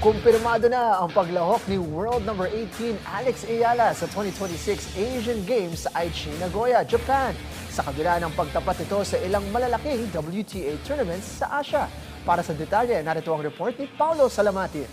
Kumpirmado na ang paglahok ni world number 18 Alex Ayala sa 2026 Asian Games sa Aichi, Nagoya, Japan. Sa kabila ng pagtapat nito sa ilang malalaking WTA tournaments sa Asia. Para sa detalye, narito ang report ni Paulo Salamatin.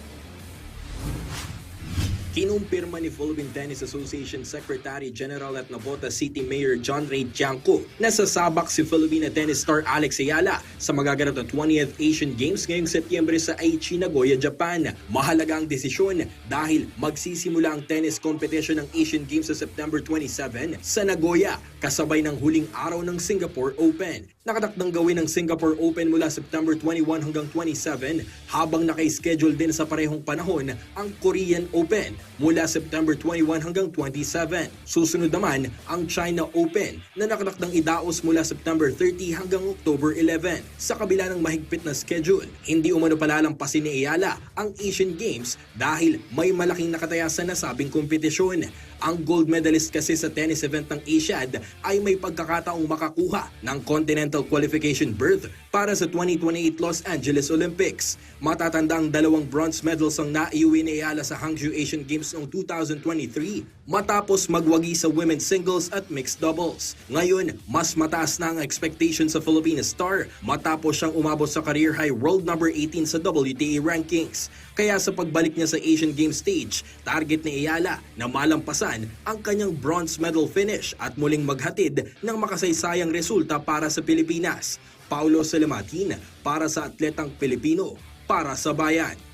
Kinumpirma ni Philippine Tennis Association Secretary General at Navotas City Mayor John Ray Tiangco na sasabak si Filipina tennis star Alex Ayala sa magaganap na 20th Asian Games ngayong Setyembre sa Aichi, Nagoya, Japan. Mahalaga ang desisyon dahil magsisimula ang tennis competition ng Asian Games sa September 27 sa Nagoya kasabay ng huling araw ng Singapore Open. Nakatakdang gawin ng Singapore Open mula September 21 hanggang 27 habang naka-schedule din sa parehong panahon ang Korean Open mula September 21 hanggang 27. Susunod naman ang China Open na nakatakdang idaos mula September 30 hanggang October 11. Sa kabila ng mahigpit na schedule, hindi umano palalampasin ni Ayala ang Asian Games dahil may malaking nakataya sa nasabing kompetisyon. Ang gold medalist kasi sa tennis event ng Asiad ay may pagkakataong makakuha ng Continental Qualification berth para sa 2028 Los Angeles Olympics. Matatanda ang 2 bronze medals ang naiuwi ni Ayala sa Hangzhou Asian Games noong 2023 matapos magwagi sa women's singles at mixed doubles. Ngayon, mas mataas na ang expectation sa Filipina star matapos siyang umabot sa career high world number 18 sa WTA rankings. Kaya sa pagbalik niya sa Asian Games stage, target ni Ayala na malampasan ang kanyang bronze medal finish at muling maghatid ng makasaysayang resulta para sa Pilipinas. Paulo Salamatin para sa Atletang Pilipino, para sa Bayan.